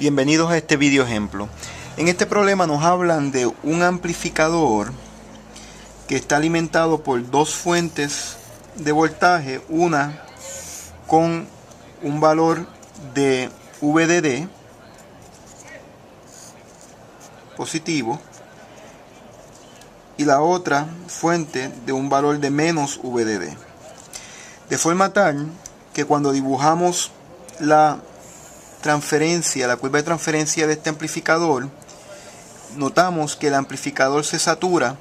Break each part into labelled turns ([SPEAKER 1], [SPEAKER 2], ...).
[SPEAKER 1] Bienvenidos a este video ejemplo. En este problema nos hablan de un amplificador que está alimentado por dos fuentes de voltaje, una con un valor de VDD positivo y la otra fuente de un valor de menos VDD. De forma tal que cuando dibujamos la curva de transferencia de este amplificador, notamos que el amplificador se satura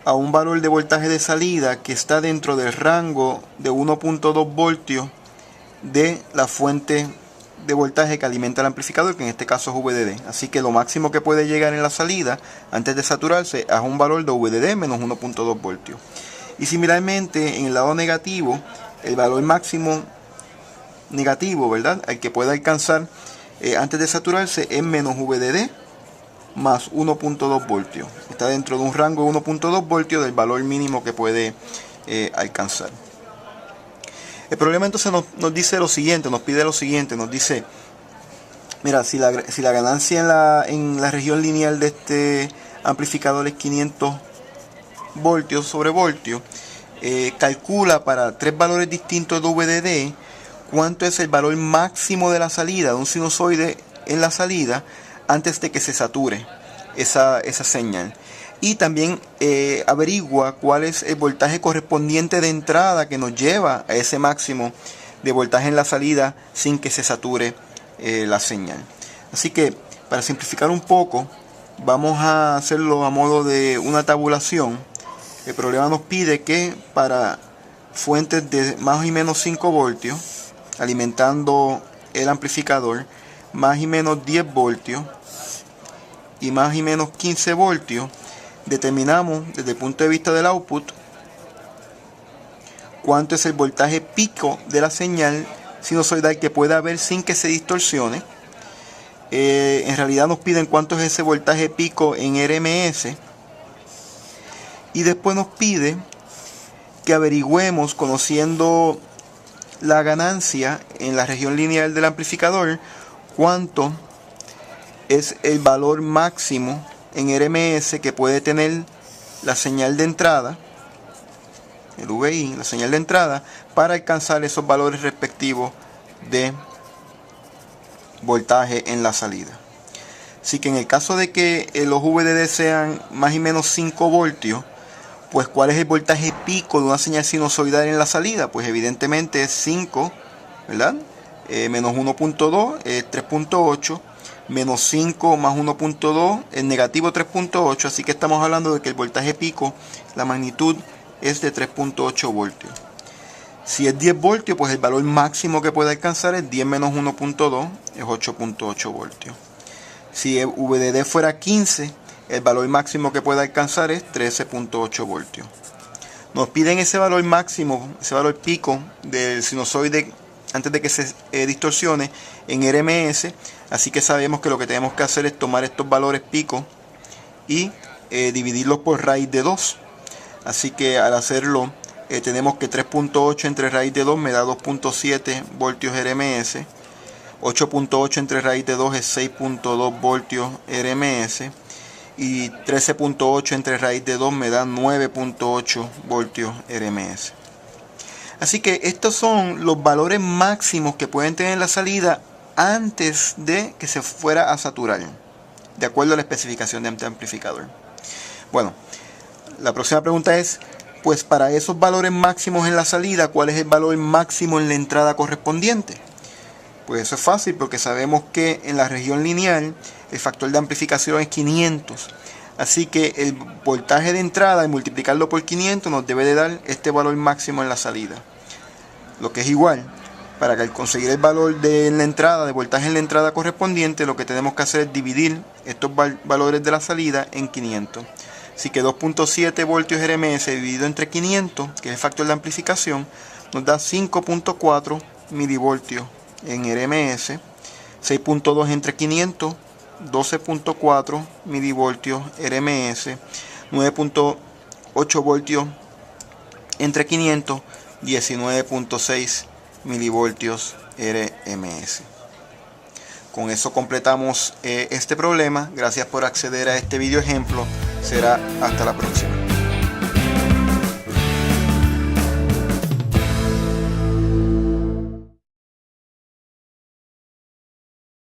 [SPEAKER 1] a un valor de voltaje de salida que está dentro del rango de 1.2 voltios de la fuente de voltaje que alimenta el amplificador, que en este caso es VDD. Así que lo máximo que puede llegar en la salida antes de saturarse es un valor de VDD menos 1.2 voltios. Y similarmente en el lado negativo, el valor máximo negativo, ¿verdad?, al que puede alcanzar antes de saturarse es menos VDD más 1.2 voltios. Está dentro de un rango de 1.2 voltios del valor mínimo que puede alcanzar. El problema entonces nos dice lo siguiente, nos pide lo siguiente, nos dice, mira, si la ganancia en la región lineal de este amplificador es 500 voltios sobre voltios, calcula para tres valores distintos de VDD cuánto es el valor máximo de la salida de un sinusoide en la salida antes de que se sature esa señal. Y también averigua cuál es el voltaje correspondiente de entrada que nos lleva a ese máximo de voltaje en la salida sin que se sature la señal. Así que para simplificar un poco, vamos a hacerlo a modo de una tabulación. El problema nos pide que para fuentes de más y menos 5 voltios, alimentando el amplificador, más y menos 10 voltios y más y menos 15 voltios, determinamos desde el punto de vista del output cuánto es el voltaje pico de la señal sinusoidal que puede haber sin que se distorsione. En realidad nos piden cuánto es ese voltaje pico en RMS, y después nos pide que averigüemos, conociendo la ganancia en la región lineal del amplificador, cuánto es el valor máximo en RMS que puede tener la señal de entrada, el VI, la señal de entrada, para alcanzar esos valores respectivos de voltaje en la salida. Así que en el caso de que los VDD sean más y menos 5 voltios, pues ¿cuál es el voltaje pico de una señal sinusoidal en la salida? Pues evidentemente es 5, ¿verdad? Menos 1.2 es 3.8, menos 5 más 1.2 es negativo 3.8, así que estamos hablando de que el voltaje pico, la magnitud es de 3.8 voltios. Si es 10 voltios, pues el valor máximo que puede alcanzar es 10 menos 1.2, es 8.8 voltios. Si el VDD fuera 15, el valor máximo que puede alcanzar es 13.8 voltios. Nos piden ese valor máximo, ese valor pico del sinusoide antes de que se distorsione en RMS, así que sabemos que lo que tenemos que hacer es tomar estos valores pico y dividirlos por raíz de 2. Así que al hacerlo tenemos que 3.8 entre raíz de 2 me da 2.7 voltios RMS, 8.8 entre raíz de 2 es 6.2 voltios RMS, y 13.8 entre raíz de 2 me da 9.8 voltios RMS. Así que estos son los valores máximos que pueden tener la salida antes de que se fuera a saturar, de acuerdo a la especificación de este amplificador. Bueno, la próxima pregunta es, pues para esos valores máximos en la salida, ¿cuál es el valor máximo en la entrada correspondiente? Pues eso es fácil, porque sabemos que en la región lineal el factor de amplificación es 500. Así que el voltaje de entrada, al multiplicarlo por 500, nos debe de dar este valor máximo en la salida. Lo que es igual, para que al conseguir el valor de la entrada, de voltaje en la entrada correspondiente, lo que tenemos que hacer es dividir estos valores de la salida en 500. Así que 2.7 voltios RMS dividido entre 500, que es el factor de amplificación, nos da 5.4 milivoltios en RMS. 6.2 entre 500, 12.4 milivoltios RMS. 9.8 voltios entre 500, 19.6 milivoltios RMS. Con eso completamos este problema. Gracias por acceder a este video ejemplo. Será hasta la próxima.